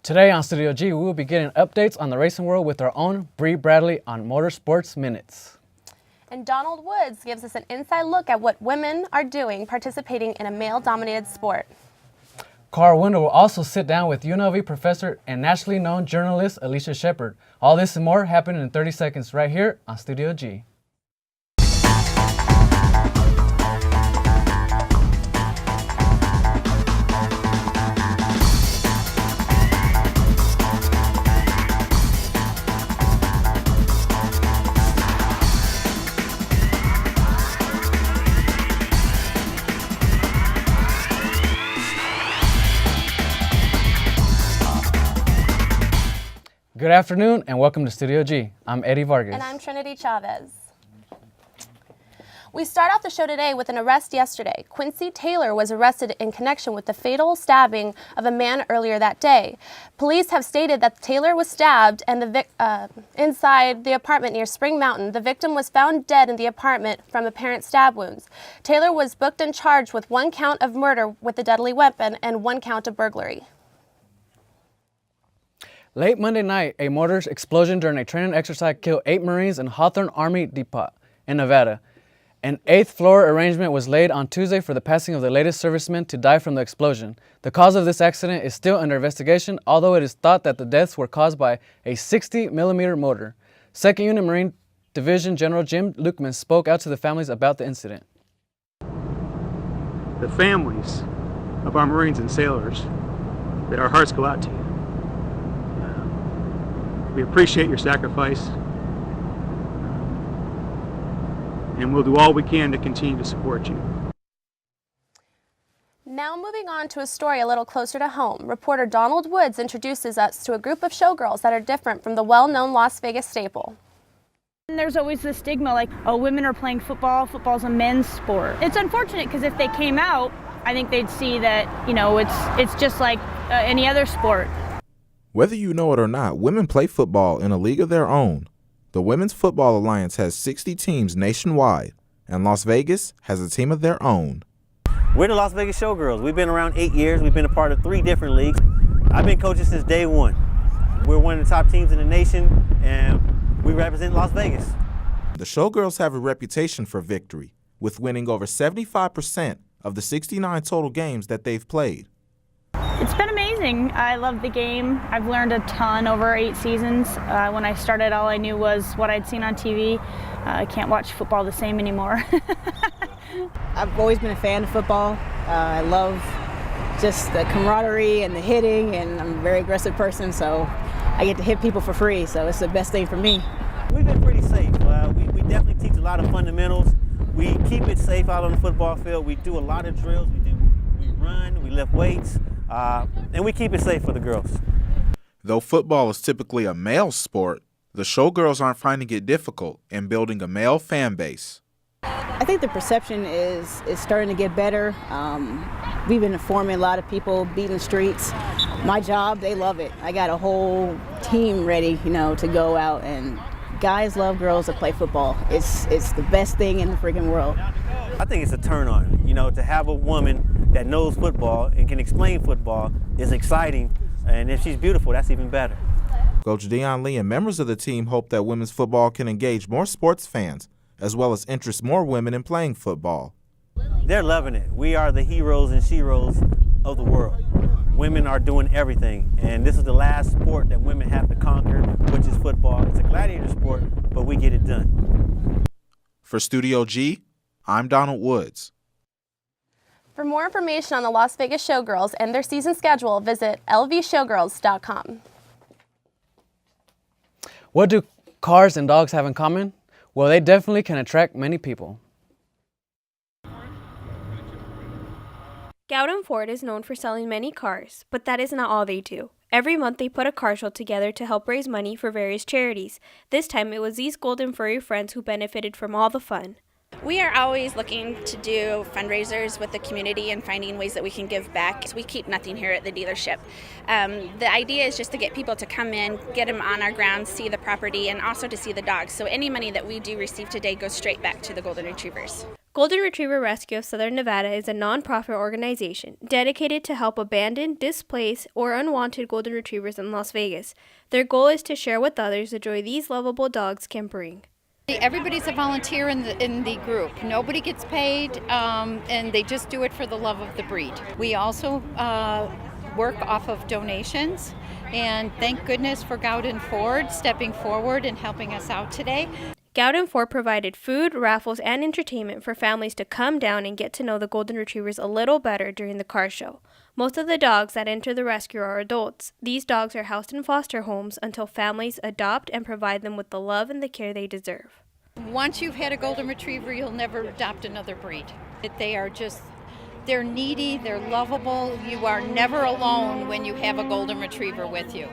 Today on Studio G, we will be getting updates on the racing world with our own Bree Bradley on Motorsports Minutes. And Donald Woods gives us an inside look at what women are doing participating in a male-dominated sport. Carl Winder will also sit down with UNLV professor and nationally known journalist Alicia Shepherd. All this and more happening in 30 seconds right here on Studio G. Good afternoon and welcome to Studio G. I'm Eddie Vargas. And I'm Trinity Chavez. We start off the show today with an arrest yesterday. Quincy Taylor was arrested in connection with the fatal stabbing of a man earlier that day. Police have stated that Taylor was stabbed and inside the apartment near Spring Mountain. The victim was found dead in the apartment from apparent stab wounds. Taylor was booked and charged with 1 count of murder with a deadly weapon and 1 count of burglary. Late Monday night, a mortar explosion during a training exercise killed 8 Marines in Hawthorne Army Depot in Nevada. An 8th floor arrangement was laid on Tuesday for the passing of the latest servicemen to die from the explosion. The cause of this accident is still under investigation, although it is thought that the deaths were caused by a 60mm mortar. 2nd Unit Marine Division General Jim Lukeman spoke out to the families about the incident. The families of our Marines and sailors, that our hearts go out to you. We appreciate your sacrifice, and we'll do all we can to continue to support you. Now moving on to a story a little closer to home. Reporter Donald Woods introduces us to a group of showgirls that are different from the well-known Las Vegas staple. And there's always this stigma like, oh, women are playing football, football's a men's sport. It's unfortunate because if they came out, I think they'd see that, you know, it's just like any other sport. Whether you know it or not, women play football in a league of their own. The Women's Football Alliance has 60 teams nationwide, and Las Vegas has a team of their own. We're the Las Vegas Showgirls. We've been around 8 years. We've been a part of 3 different leagues. I've been coaching since day one. We're one of the top teams in the nation, and we represent Las Vegas. The Showgirls have a reputation for victory, with winning over 75% of the 69 total games that they've played. It's been amazing. I love the game. I've learned a ton over 8 seasons. When I started, all I knew was what I'd seen on TV. I can't watch football the same anymore. I've always been a fan of football. I love just the camaraderie and the hitting, and I'm a very aggressive person, so I get to hit people for free, so it's the best thing for me. We've been pretty safe. We definitely teach a lot of fundamentals. We keep it safe out on the football field. We do a lot of drills. We run, we lift weights. And we keep it safe for the girls. Though football is typically a male sport, the Showgirls aren't finding it difficult in building a male fan base. I think the perception is starting to get better. We've been informing a lot of people, beating the streets. My job, they love it. I got a whole team ready, to go out, and guys love girls that play football. It's the best thing in the freaking world. I think it's a turn on, to have a woman that knows football and can explain football is exciting, and if she's beautiful, that's even better. Coach Dion Lee and members of the team hope that women's football can engage more sports fans, as well as interest more women in playing football. They're loving it. We are the heroes and sheroes of the world. Women are doing everything, and this is the last sport that women have to conquer, which is football. It's a gladiator sport, but we get it done. For Studio G, I'm Donald Woods. For more information on the Las Vegas Showgirls and their season schedule, visit lvshowgirls.com. What do cars and dogs have in common? Well, they definitely can attract many people. Gowden Ford is known for selling many cars, but that is not all they do. Every month they put a car show together to help raise money for various charities. This time it was these golden furry friends who benefited from all the fun. We are always looking to do fundraisers with the community and finding ways that we can give back. We keep nothing here at the dealership. The idea is just to get people to come in, get them on our grounds, see the property, and also to see the dogs. So any money that we do receive today goes straight back to the Golden Retrievers. Golden Retriever Rescue of Southern Nevada is a nonprofit organization dedicated to help abandoned, displaced, or unwanted golden retrievers in Las Vegas. Their goal is to share with others the joy these lovable dogs can bring. Everybody's a volunteer in the group. Nobody gets paid, and they just do it for the love of the breed. We also work off of donations, and thank goodness for Gowden Ford stepping forward and helping us out today. Gowden Ford provided food, raffles, and entertainment for families to come down and get to know the golden retrievers a little better during the car show. Most of the dogs that enter the rescue are adults. These dogs are housed in foster homes until families adopt and provide them with the love and the care they deserve. Once you've had a golden retriever, you'll never adopt another breed. They're needy, they're lovable. You are never alone when you have a golden retriever with you.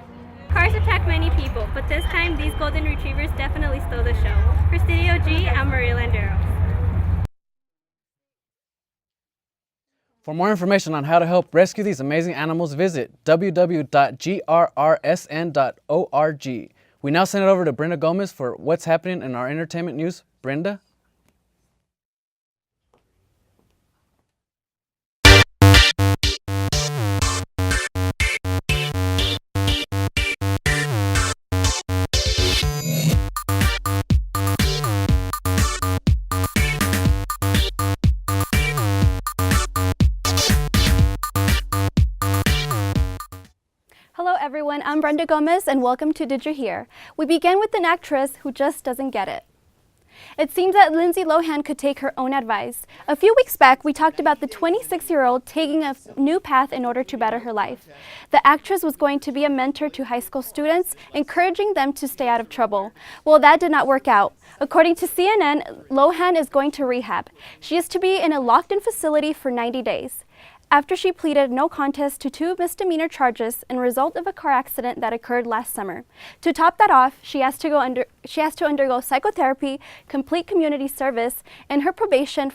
Cars attack many people, but this time these golden retrievers definitely stole the show. For Studio G, I'm Maria Landero. For more information on how to help rescue these amazing animals, visit www.grrsn.org. We now send it over to Brenda Gomez for what's happening in our entertainment news. Brenda? Hello everyone, I'm Brenda Gomez and welcome to Did You Hear? We begin with an actress who just doesn't get it. It seems that Lindsay Lohan could take her own advice. A few weeks back, we talked about the 26-year-old taking a new path in order to better her life. The actress was going to be a mentor to high school students, encouraging them to stay out of trouble. Well, that did not work out. According to CNN, Lohan is going to rehab. She is to be in a locked-in facility for 90 days. After she pleaded no contest to 2 misdemeanor charges in result of a car accident that occurred last summer. To top that off, she has to undergo psychotherapy, complete community service, and her probation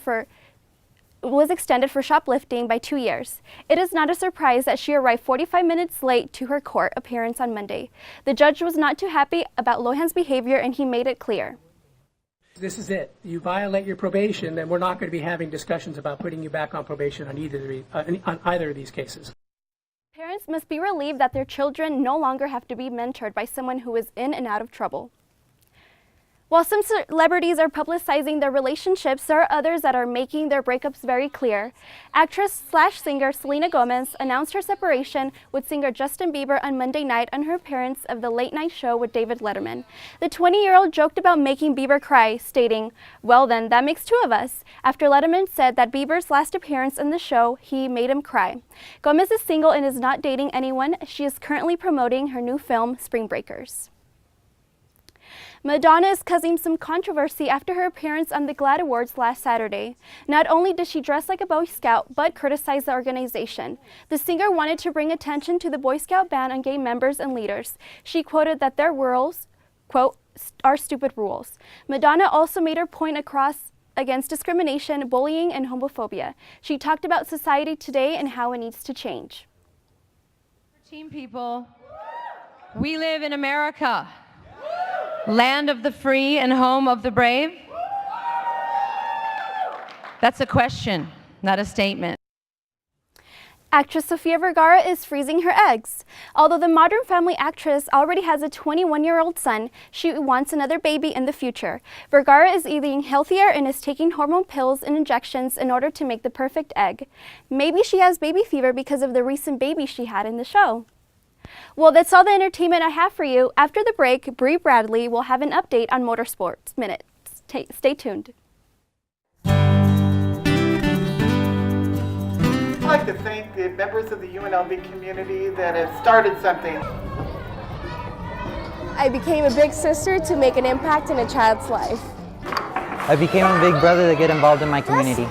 was extended for shoplifting by 2 years. It is not a surprise that she arrived 45 minutes late to her court appearance on Monday. The judge was not too happy about Lohan's behavior, and he made it clear. This is it. You violate your probation, then we're not going to be having discussions about putting you back on probation on either of these cases. Parents must be relieved that their children no longer have to be mentored by someone who is in and out of trouble. While some celebrities are publicizing their relationships, there are others that are making their breakups very clear. Actress/singer Selena Gomez announced her separation with singer Justin Bieber on Monday night on her appearance of the Late Night Show with David Letterman. The 20-year-old joked about making Bieber cry, stating, "Well then, that makes 2 of us," after Letterman said that Bieber's last appearance in the show, he made him cry. Gomez is single and is not dating anyone. She is currently promoting her new film, Spring Breakers. Madonna is causing some controversy after her appearance on the GLAAD Awards last Saturday. Not only did she dress like a Boy Scout, but criticized the organization. The singer wanted to bring attention to the Boy Scout ban on gay members and leaders. She quoted that their rules, quote, "are stupid rules." Madonna also made her point across against discrimination, bullying, and homophobia. She talked about society today and how it needs to change. Team people, we live in America. Land of the free and home of the brave? That's a question, not a statement. Actress Sofia Vergara is freezing her eggs. Although the Modern Family actress already has a 21-year-old son, she wants another baby in the future. Vergara is eating healthier and is taking hormone pills and injections in order to make the perfect egg. Maybe she has baby fever because of the recent baby she had in the show. Well, that's all the entertainment I have for you. After the break, Bree Bradley will have an update on Motorsports Minute. Stay tuned. I'd like to thank the members of the UNLV community that have started something. I became a big sister to make an impact in a child's life. I became a big brother to get involved in my community.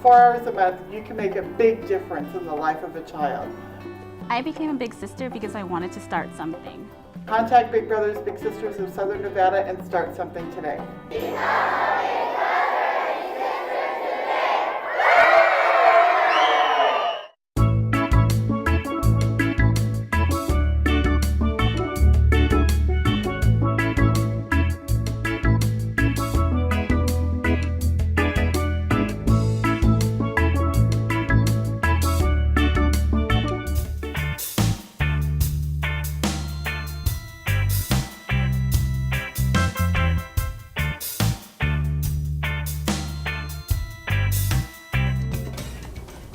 4 hours a month, you can make a big difference in the life of a child. I became a big sister because I wanted to start something. Contact Big Brothers Big Sisters of Southern Nevada and start something today.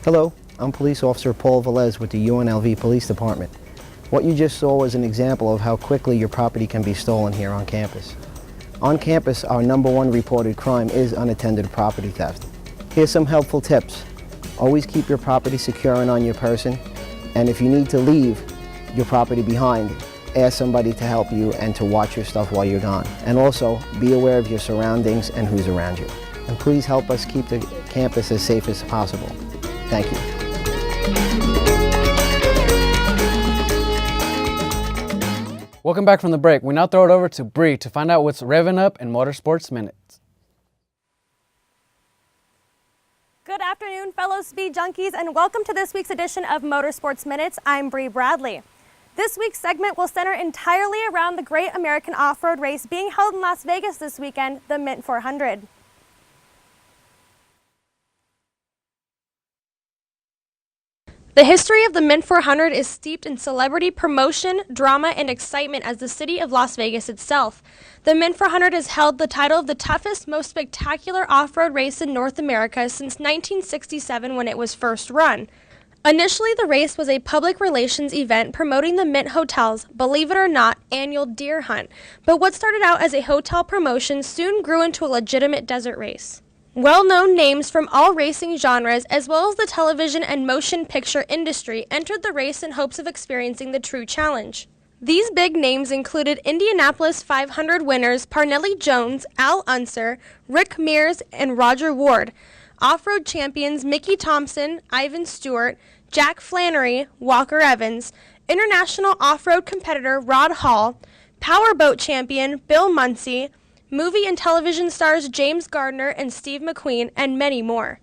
Hello, I'm Police Officer Paul Velez with the UNLV Police Department. What you just saw was an example of how quickly your property can be stolen here on campus. On campus, our #1 reported crime is unattended property theft. Here's some helpful tips. Always keep your property secure and on your person, and if you need to leave your property behind, ask somebody to help you and to watch your stuff while you're gone. And also, be aware of your surroundings and who's around you. And please help us keep the campus as safe as possible. Thank you. Welcome back from the break. We now throw it over to Bree to find out what's revving up in Motorsports Minutes. Good afternoon, fellow speed junkies, and welcome to this week's edition of Motorsports Minutes. I'm Bree Bradley. This week's segment will center entirely around the Great American Off-Road Race being held in Las Vegas this weekend, the Mint 400. The history of the Mint 400 is steeped in celebrity promotion, drama, and excitement as the city of Las Vegas itself. The Mint 400 has held the title of the toughest, most spectacular off-road race in North America since 1967 when it was first run. Initially, the race was a public relations event promoting the Mint Hotel's, believe it or not, annual deer hunt. But what started out as a hotel promotion soon grew into a legitimate desert race. Well-known names from all racing genres, as well as the television and motion picture industry, entered the race in hopes of experiencing the true challenge. These big names included Indianapolis 500 winners Parnelli Jones, Al Unser, Rick Mears, and Roger Ward, off-road champions Mickey Thompson, Ivan Stewart, Jack Flannery, Walker Evans, international off-road competitor Rod Hall, powerboat champion Bill Muncie, movie and television stars James Gardner and Steve McQueen, and many more.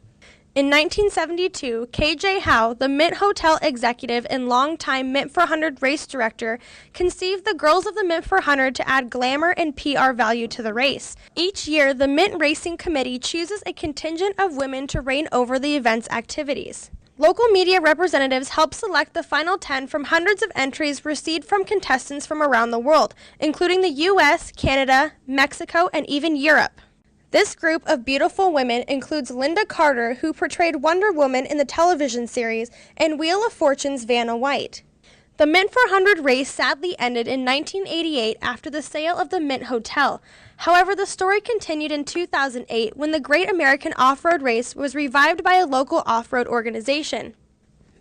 In 1972, K.J. Howe, the Mint Hotel executive and longtime Mint 400 race director, conceived the Girls of the Mint 400 to add glamour and PR value to the race. Each year, the Mint Racing Committee chooses a contingent of women to reign over the event's activities. Local media representatives help select the final 10 from hundreds of entries received from contestants from around the world, including the U.S., Canada, Mexico, and even Europe. This group of beautiful women includes Linda Carter, who portrayed Wonder Woman in the television series, and Wheel of Fortune's Vanna White. The Mint 400 race sadly ended in 1988 after the sale of the Mint Hotel. However, the story continued in 2008 when the Great American Off-Road Race was revived by a local off-road organization.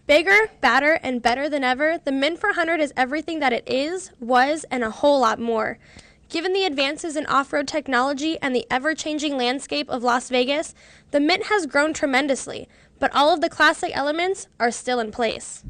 Bigger, badder, and better than ever, the Mint 400 is everything that it is, was, and a whole lot more. Given the advances in off-road technology and the ever-changing landscape of Las Vegas, the Mint has grown tremendously, but all of the classic elements are still in place.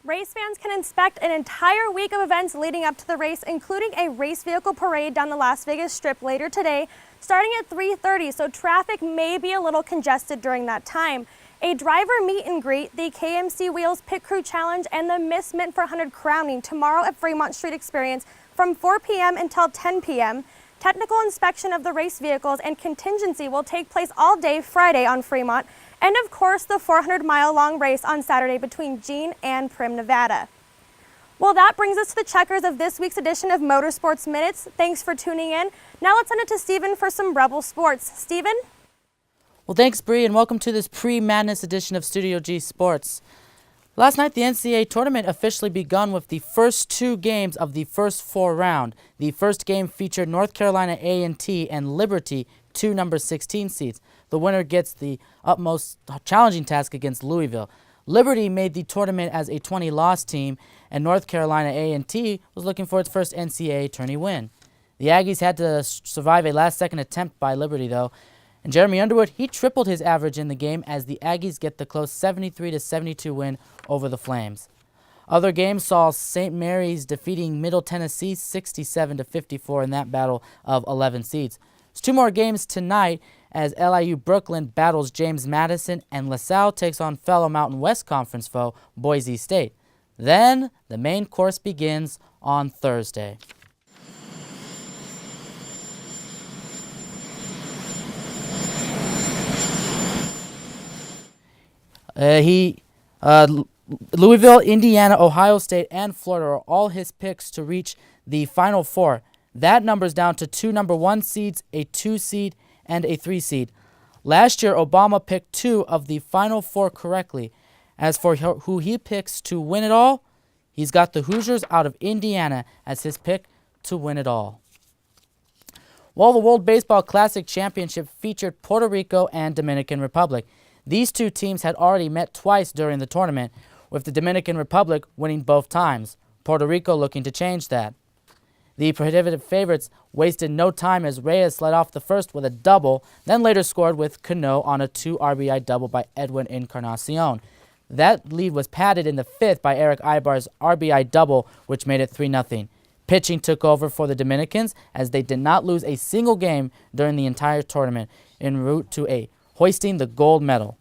Race fans can inspect an entire week of events leading up to the race, including a race vehicle parade down the Las Vegas Strip later today, starting at 3:30, so traffic may be a little congested during that time. A driver meet and greet, the KMC Wheels Pit Crew Challenge, and the Miss Mint 400 crowning tomorrow at Fremont Street Experience from 4 p.m. until 10 p.m. Technical inspection of the race vehicles and contingency will take place all day Friday on Fremont, and of course the 400-mile-long race on Saturday between Jean and Primm, Nevada. Well, that brings us to the checkers of this week's edition of Motorsports Minutes. Thanks for tuning in. Now let's send it to Steven for some Rebel Sports. Steven? Well, thanks, Bree, and welcome to this pre-madness edition of Studio G Sports. Last night, the NCAA tournament officially begun with the first two games of the first four round. The first game featured North Carolina A&T and Liberty, two number 16 seeds. The winner gets the utmost challenging task against Louisville. Liberty made the tournament as a 20-loss team, and North Carolina A&T was looking for its first NCAA tourney win. The Aggies had to survive a last-second attempt by Liberty, though, and Jeremy Underwood, he tripled his average in the game as the Aggies get the close 73-72 win over the Flames. Other games saw St. Mary's defeating Middle Tennessee 67-54 in that battle of 11 seeds. There's two more games tonight as LIU Brooklyn battles James Madison and LaSalle takes on fellow Mountain West Conference foe Boise State. Then the main course begins on Thursday. Louisville, Indiana, Ohio State, and Florida are all his picks to reach the Final Four. That number's down to two number 1 seeds, a 2 seed, and a 3 seed. Last year, Obama picked 2 of the final 4 correctly. As for who he picks to win it all, he's got the Hoosiers out of Indiana as his pick to win it all. Well, the World Baseball Classic Championship featured Puerto Rico and Dominican Republic. These 2 teams had already met twice during the tournament, with the Dominican Republic winning both times. Puerto Rico looking to change that. The prohibitive favorites wasted no time as Reyes led off the first with a double, then later scored with Cano on a 2 RBI double by Edwin Encarnacion. That lead was padded in the 5th by Eric Ibar's RBI double, which made it 3-0. Pitching took over for the Dominicans as they did not lose a single game during the entire tournament, en route to hoisting the gold medal.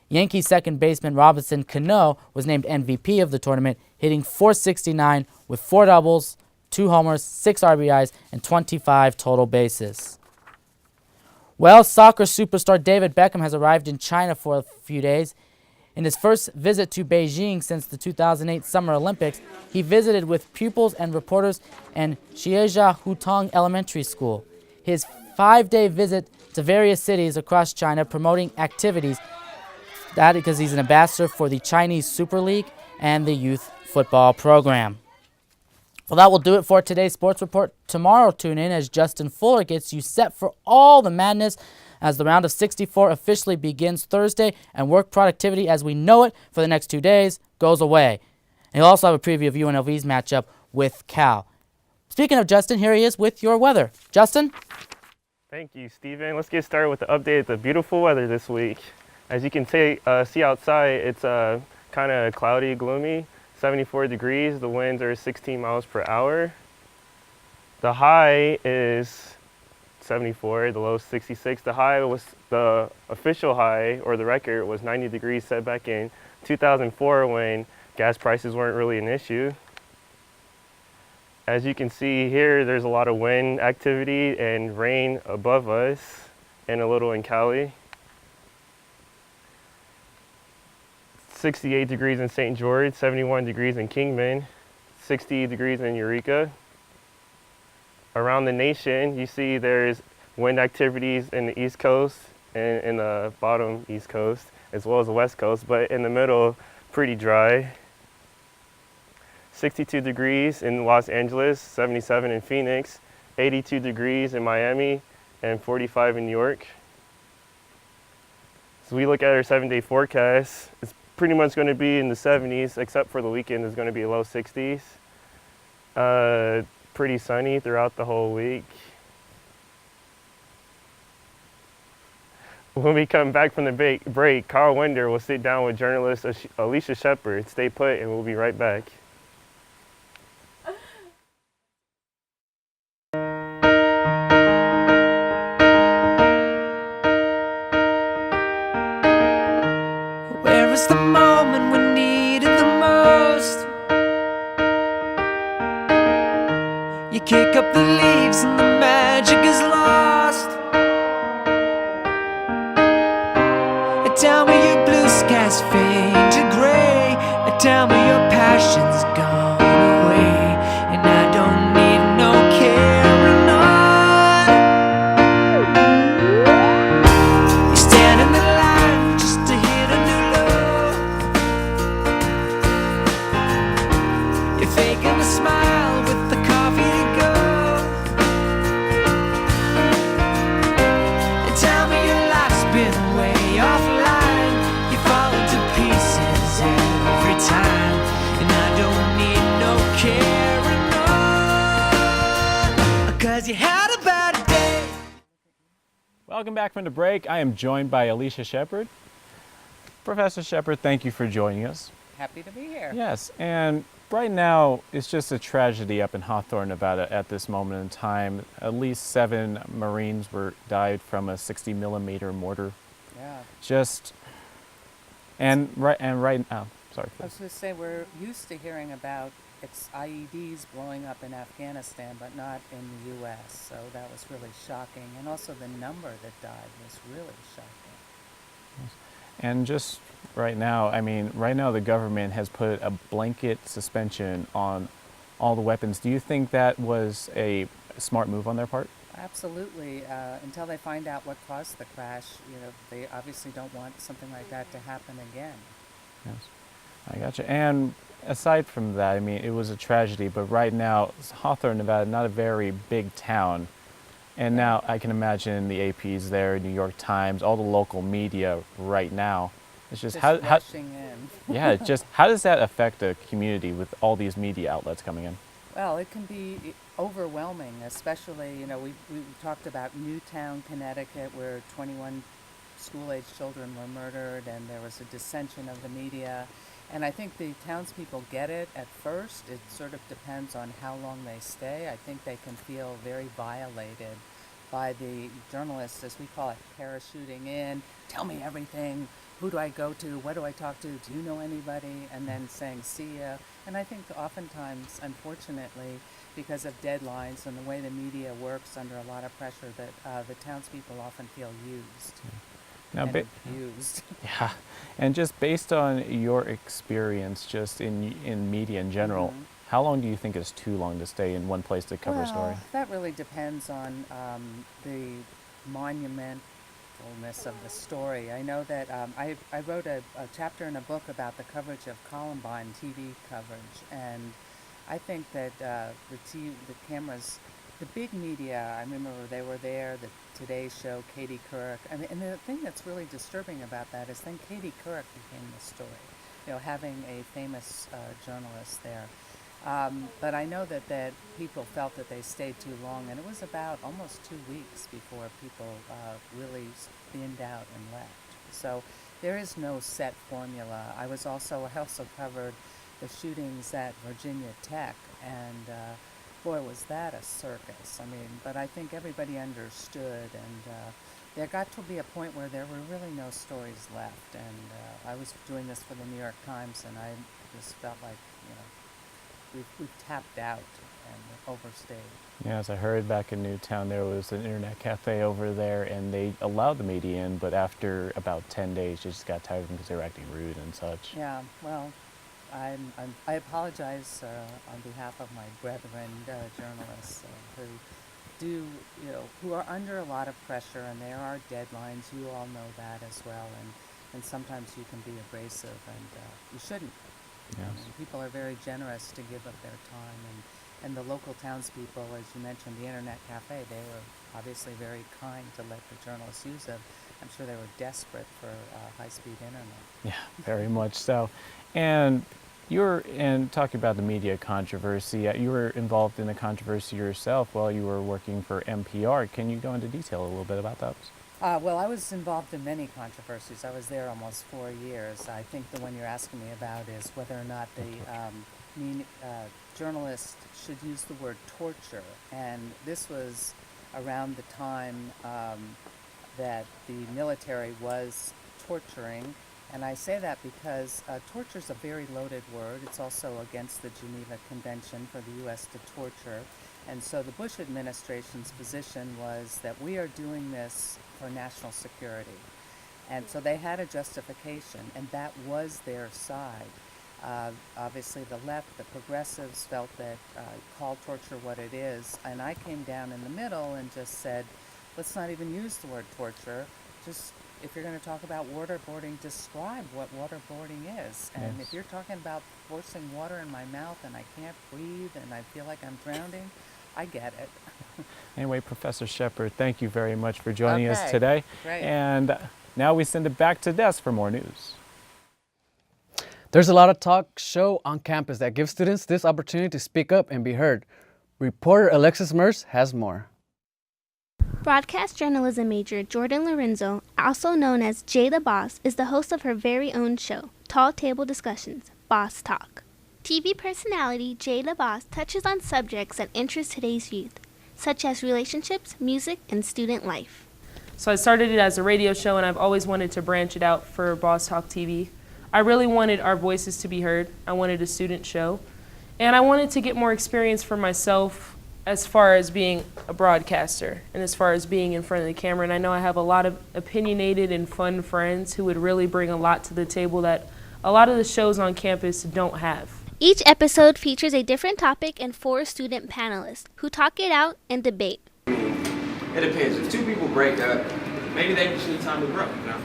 Yankee second baseman Robinson Cano was named MVP of the tournament, hitting .469 with 4 doubles, 2 homers, 6 RBIs, and 25 total bases. Well, soccer superstar David Beckham has arrived in China for a few days. In his first visit to Beijing since the 2008 Summer Olympics, he visited with pupils and reporters in Xieja Hutong Elementary School. His 5-day visit to various cities across China promoting activities, that because he's an ambassador for the Chinese Super League and the youth football program. Well, that will do it for today's sports report. Tomorrow, tune in as Justin Fuller gets you set for all the madness as the round of 64 officially begins Thursday and work productivity as we know it for the next 2 days goes away. And he'll also have a preview of UNLV's matchup with Cal. Speaking of Justin, here he is with your weather. Justin? Thank you, Steven. Let's get started with the update of the beautiful weather this week. As you can see outside, it's kind of cloudy, gloomy. 74 degrees, the winds are 16 miles per hour. The high is 74, the low 66. The high was, the official high, or the record, was 90 degrees set back in 2004 when gas prices weren't really an issue. As you can see here, there's a lot of wind activity and rain above us and a little in Cali. 68 degrees in St. George, 71 degrees in Kingman, 60 degrees in Eureka. Around the nation, you see there's wind activities in the East Coast and in the bottom East Coast, as well as the West Coast, but in the middle, pretty dry. 62 degrees in Los Angeles, 77 in Phoenix, 82 degrees in Miami, and 45 in New York. So we look at our 7-day forecast. It's pretty much going to be in the 70s, except for the weekend is going to be low 60s. Pretty sunny throughout the whole week. When we come back from the break, Carl Winder will sit down with journalist Alicia Shepherd. Stay put and we'll be right back. Where is the moment we need it the most? You kick up the leaves and the magic is lost. Tell me your blue skies fade to gray. Tell me your passion's gone away, and I don't need no carrying on. You stand in the line just to hit a new low. You're faking a smile with the coffee to go. And tell me your life's been way offline. You had a bad day. Welcome back from the break. I am joined by Alicia Shepherd. Professor Shepherd, thank you for joining us. Happy to be here. Yes, and right now it's just a tragedy up in Hawthorne, Nevada at this moment in time. At least 7 Marines died from a 60mm mortar. Yeah. Right now, sorry. I was going to say, we're used to hearing about IEDs blowing up in Afghanistan, but not in the U.S., so that was really shocking. And also the number that died was really shocking. And just right now, the government has put a blanket suspension on all the weapons. Do you think that was a smart move on their part? Absolutely. Until they find out what caused the crash, they obviously don't want something like that to happen again. Yes, I gotcha. And aside from that, I mean, it was a tragedy, but right now, Hawthorne, Nevada, not a very big town. And now I can imagine the AP's there, New York Times, all the local media right now. It's just how rushing in. Yeah, just how does that affect a community with all these media outlets coming in? Well, it can be overwhelming, especially, we talked about Newtown, Connecticut, where 21 school-age children were murdered, and there was a dissension of the media. And I think the townspeople get it at first. It sort of depends on how long they stay. I think they can feel very violated by the journalists, as we call it, parachuting in, tell me everything, who do I go to, what do I talk to, do you know anybody, and then saying, see ya. And I think oftentimes, unfortunately, because of deadlines and the way the media works under a lot of pressure, that the townspeople often feel used. Now, used. Yeah, and just based on your experience, just in media in general, how long do you think is too long to stay in one place to cover a story? That really depends on the monumentalness of the story. I know that I wrote a chapter in a book about the coverage of Columbine TV coverage, and I think that the cameras, the big media, I remember they were there, the Today Show, Katie Couric, and the thing that's really disturbing about that is then Katie Couric became the story, having a famous journalist there. But I know that people felt that they stayed too long, and it was about almost 2 weeks before people really thinned out and left. So there is no set formula. I also covered the shootings at Virginia Tech, and boy, was that a circus. I mean, but I think everybody understood, and there got to be a point where there were really no stories left, and I was doing this for the New York Times, and I just felt like, we've tapped out and overstayed. Yeah, as I heard back in Newtown, there was an internet cafe over there, and they allowed the media in, but after about 10 days, you just got tired of them because they were acting rude and such. Yeah, well, I apologize on behalf of my brethren journalists who are under a lot of pressure, and there are deadlines. You all know that as well, and sometimes you can be abrasive, and you shouldn't. Yes. I mean, people are very generous to give up their time, and the local townspeople, as you mentioned, the internet cafe, they were obviously very kind to let the journalists use it. I'm sure they were desperate for high-speed internet. Yeah, very much so. And talking about the media controversy, you were involved in a controversy yourself while you were working for NPR. Can you go into detail a little bit about that? Well, I was involved in many controversies. I was there almost 4 years. I think the one you're asking me about is whether or not the journalists should use the word torture. And this was around the time that the military was torturing. And I say that because torture is a very loaded word. It's also against the Geneva Convention for the U.S. to torture. And so the Bush administration's position was that we are doing this for national security. And so they had a justification, and that was their side. Obviously the left, the progressives, felt that call torture what it is. And I came down in the middle and just said, let's not even use the word torture. Just, if you're going to talk about waterboarding, describe what waterboarding is. And Yes. if you're talking about forcing water in my mouth and I can't breathe and I feel like I'm drowning, I get it. Anyway, Professor Shepherd, thank you very much for joining us today. Great. And now we send it back to Des for more news. There's a lot of talk show on campus that gives students this opportunity to speak up and be heard. Reporter Alexis Merce has more. Broadcast journalism major Jordan Lorenzo, also known as Jay the Boss, is the host of her very own show, Tall Table Discussions, Boss Talk. TV personality Jay the Boss touches on subjects that interest today's youth, such as relationships, music, and student life. So I started it as a radio show, and I've always wanted to branch it out for Boss Hogg TV. I really wanted our voices to be heard. I wanted a student show, and I wanted to get more experience for myself as far as being a broadcaster and as far as being in front of the camera. And I know I have a lot of opinionated and fun friends who would really bring a lot to the table that a lot of the shows on campus don't have. Each episode features a different topic and 4 student panelists who talk it out and debate. It depends. If two people break up, maybe they just need time to grow, you know?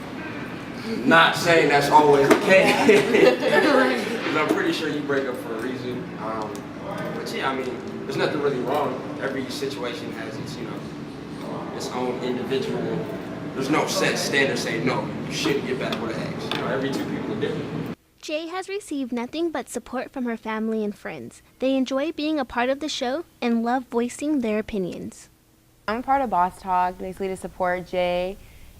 Not saying that's always the case. Because I'm pretty sure you break up for a reason. But yeah, I mean, there's nothing really wrong. Every situation has its, you know, its own individual. There's no set standard saying, no, you shouldn't get back with an ex. You know, every two people are different. Jay has received nothing but support from her family and friends. They enjoy being a part of the show and love voicing their opinions. I'm a part of Boss Hogg, basically to support Jay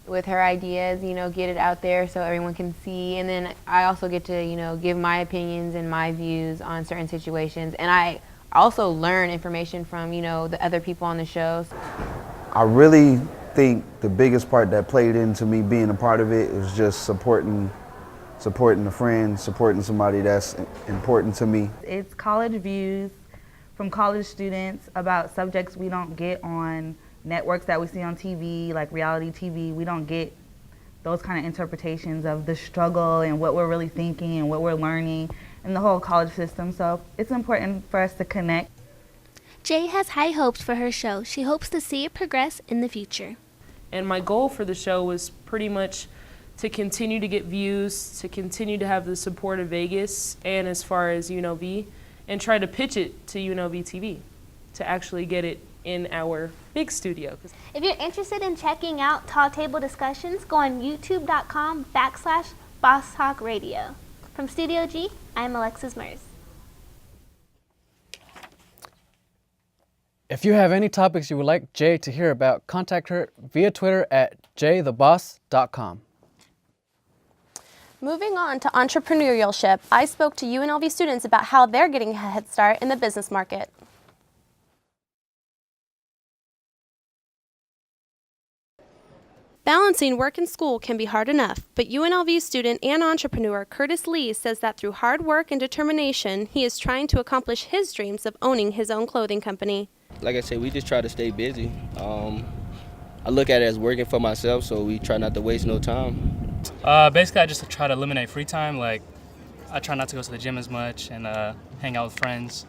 with her ideas, you know, get it out there so everyone can see. And then I also get to, you know, give my opinions and my views on certain situations. And I also learn information from, you know, the other people on the show. I really think the biggest part that played into me being a part of it is just supporting a friend, supporting somebody that's important to me. It's college views from college students about subjects we don't get on networks that we see on TV, like reality TV. We don't get those kind of interpretations of the struggle and what we're really thinking and what we're learning in the whole college system. So it's important for us to connect. Jay has high hopes for her show. She hopes to see it progress in the future. And my goal for the show was pretty much to continue to get views, to continue to have the support of Vegas and as far as UNLV, and try to pitch it to UNLV-TV to actually get it in our big studio. If you're interested in checking out Tall Table Discussions, go on youtube.com/Boss Hogg Radio. From Studio G, I'm Alexis Mers. If you have any topics you would like Jay to hear about, contact her via Twitter at jtheboss.com. Moving on to entrepreneurship, I spoke to UNLV students about how they're getting a head start in the business market. Balancing work and school can be hard enough, but UNLV student and entrepreneur Curtis Lee says that through hard work and determination, he is trying to accomplish his dreams of owning his own clothing company. Like I said, we just try to stay busy. I look at it as working for myself, so we try not to waste no time. Basically, I just try to eliminate free time. Like, I try not to go to the gym as much and hang out with friends.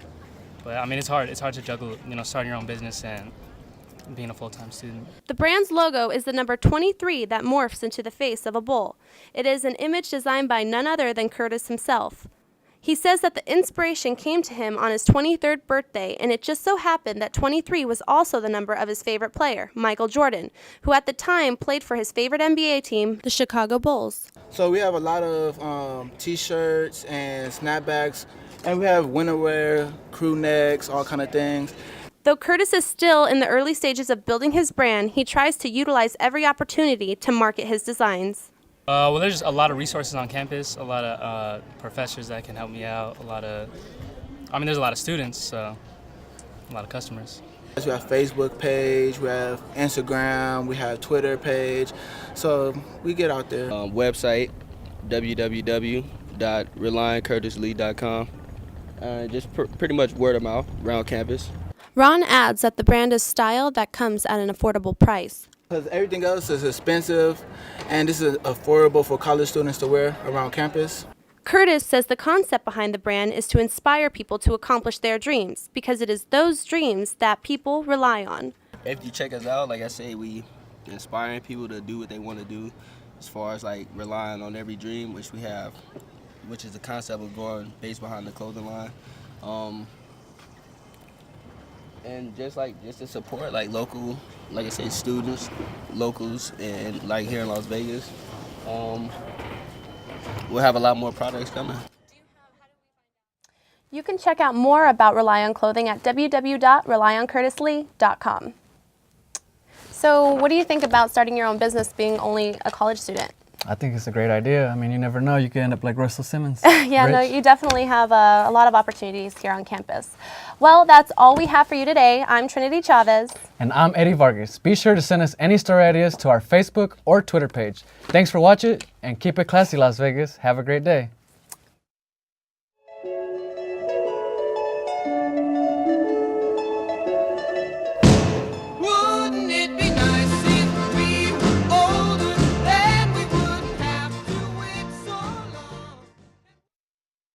But I mean, it's hard. It's hard to juggle, you know, starting your own business and being a full-time student. The brand's logo is the number 23 that morphs into the face of a bull. It is an image designed by none other than Curtis himself. He says that the inspiration came to him on his 23rd birthday, and it just so happened that 23 was also the number of his favorite player, Michael Jordan, who at the time played for his favorite NBA team, the Chicago Bulls. So we have a lot of t-shirts and snapbacks, and we have winter wear, crew necks, all kind of things. Though Curtis is still in the early stages of building his brand, he tries to utilize every opportunity to market his designs. Well, there's a lot of resources on campus, a lot of professors that can help me out, there's a lot of students, so a lot of customers. We have Facebook page, we have Instagram, we have Twitter page, so we get out there. Website, www.reliantcurtislee.com. Just pretty much word of mouth around campus. Ron adds that the brand is style that comes at an affordable price. Because everything else is expensive, and this is affordable for college students to wear around campus. Curtis says the concept behind the brand is to inspire people to accomplish their dreams, because it is those dreams that people rely on. If you check us out, like I say, we inspiring people to do what they want to do, as far as like relying on every dream, which we have, which is the concept of going based behind the clothing line. And just to support like local, like I say, students, locals, and like here in Las Vegas, we'll have a lot more products coming. You can check out more about Rely On Clothing at www.relyoncurtislee.com. So what do you think about starting your own business being only a college student? I think it's a great idea. I mean, you never know. You could end up like Russell Simmons. Yeah, no, you definitely have a lot of opportunities here on campus. Well, that's all we have for you today. I'm Trinity Chavez. And I'm Eddie Vargas. Be sure to send us any story ideas to our Facebook or Twitter page. Thanks for watching, and keep it classy, Las Vegas. Have a great day.